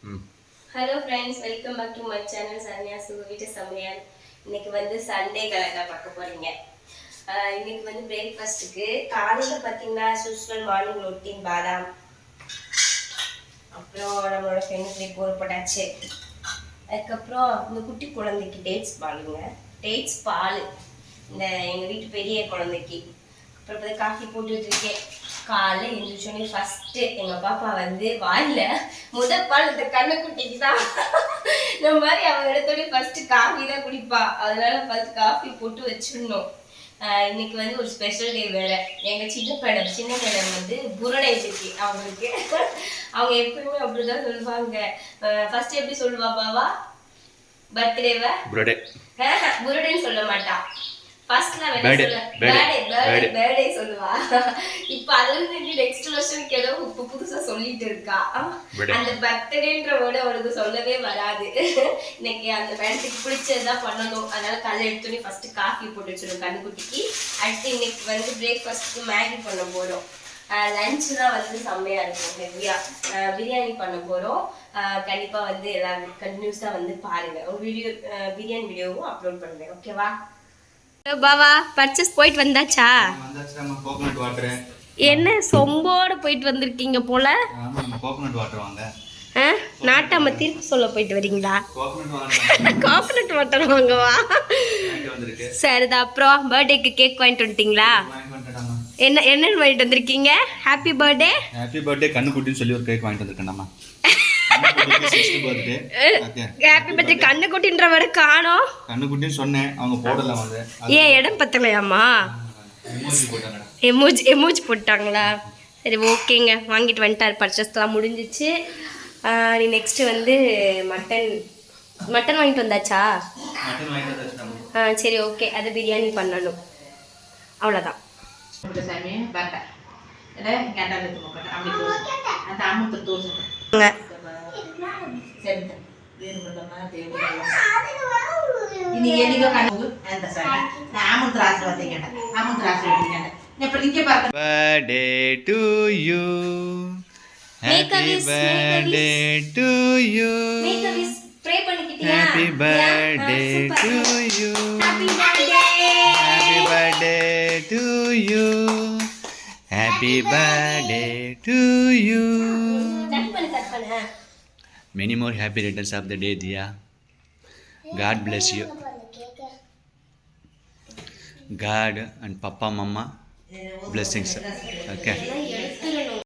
Hello friends, welcome back to my channel Sanya Suvita Samayan. இன்னைக்கு வந்து Sunday கலெக்டா பார்க்க போறீங்க. இன்னைக்கு வந்து பிரேக்ஃபாஸ்ட்க்கு காலையில பாத்தீங்கன்னா யூசுவல் மார்னிங் ரொட்டீன் பாதாம். அப்புறம் நம்மளோட ஃப்ரெண்ட்ஸ்க்கு போர் போட்டாச்சு. அதுக்கப்புறம் இந்த குட்டி குழந்தைக்கு டேட்ஸ் பாலுங்க. டேட்ஸ் பால். இந்த எங்க வீட்டு பெரிய குழந்தைக்கு. அப்புறம் காஃபி போட்டு வச்சிருக்கேன். காலை எழுந்திரிச்சோடனே ஃபர்ஸ்ட் எங்க பாப்பா வந்து வாயில பால் இந்த கண்ணுக்குட்டிக்கு தான் இந்த மாதிரி அவன் எடுத்தோடனே ஃபர்ஸ்ட் காஃபி தான் குடிப்பா. அதனால ஃபர்ஸ்ட் காஃபி போட்டு வச்சிடணும். இன்னைக்கு வந்து ஒரு ஸ்பெஷல் டே வேற. எங்க சின்ன பையன் வந்து புரடை இருக்கு அவங்களுக்கு. அவங்க எப்பயுமே அப்படிதான் சொல்லுவாங்க. ஃபர்ஸ்ட் எப்படி சொல்லுவா பாவா பர்த்டேவ புரடைன்னு சொல்ல மாட்டா. ஃபர்ஸ்ட்ல பர்த்டே சொல்லுவா. இப்ப அதுல இருந்து நெக்ஸ்ட் வருஷத்துக்கு ஏதோ புதுசா சொல்லிட்டு இருக்கா. அந்த பர்த்டேன்ற வேர்டு அவளுக்கு சொல்லவே வராது. இன்னைக்கு அந்த மேடத்துக்கு பிடிச்சதுதான் பண்ணணும். அதனால காலையில எடுத்தோடனே ஃபர்ஸ்ட் காஃபி போட்டு வச்சிடும் கண்ணுக்குட்டிக்கு. அடுத்து இன்னைக்கு வந்து பிரேக்ஃபாஸ்ட்க்கு மேகி பண்ண போறோம். லஞ்ச் தான் வந்து செம்மையா இருக்கும். ஹெவியா பிரியாணி பண்ண போறோம். கண்டிப்பா வந்து எல்லாரும் கண்டினியூஸா வந்து பாருங்க. ஒரு பிரியாணி வீடியோவும் அப்லோட் பண்ணுவேன். ஓகேவா? பாவா பர்ச்சேஸ் போயிட்டு வந்தாச்சா? Coconut water. என்ன சொம்போட போயிட்டு வந்திருக்கீங்க போல. கோகனட் வாட்டர் வாங்க. நாட்டாம தீர்ப்பு சொல்ல போயிட்டு வரீங்களா? கோகனட் வாட்டர் வாங்கவா? சரிதா. அப்புறம் பர்த்டேக்கு கேக் வாங்கிட்டு வந்துட்டீங்களா? என்னன்னு வாங்கிட்டு வந்திருக்கீங்க? Happy birthday. ஹாப்பி பர்த்டே கண்ணுக்குட்டின்னு சொல்லி ஒரு கேக் வாங்கிட்டு வந்திருக்கேன்மா. ஹாப்பி பர்த்டே கண்ணுக்குட்டின்ற வரை காணோம். கண்ணுக்குட்டின்னு சொன்னேன், அவங்க போடல. வந்து ஏன் இடம் பத்தலையாமா? எமோஜி போட்டாங்களா? சரி ஓகேங்க, வாங்கிட்டு வந்துட்டார். பர்ச்சேஸ்லாம் முடிஞ்சிச்சு. நீ நெக்ஸ்ட் வந்து மட்டன் வாங்கிட்டு வந்தாச்சா? சரி ஓகே, அது பிரியாணி பண்ணணும். அவ்வளோதான். Birthday to you. Happy birthday to you. Happy birthday to you. Happy birthday to you. Happy birthday to you. Many more happy returns of the day, Diya. God bless you. God and Papa, Mama blessings. Okay.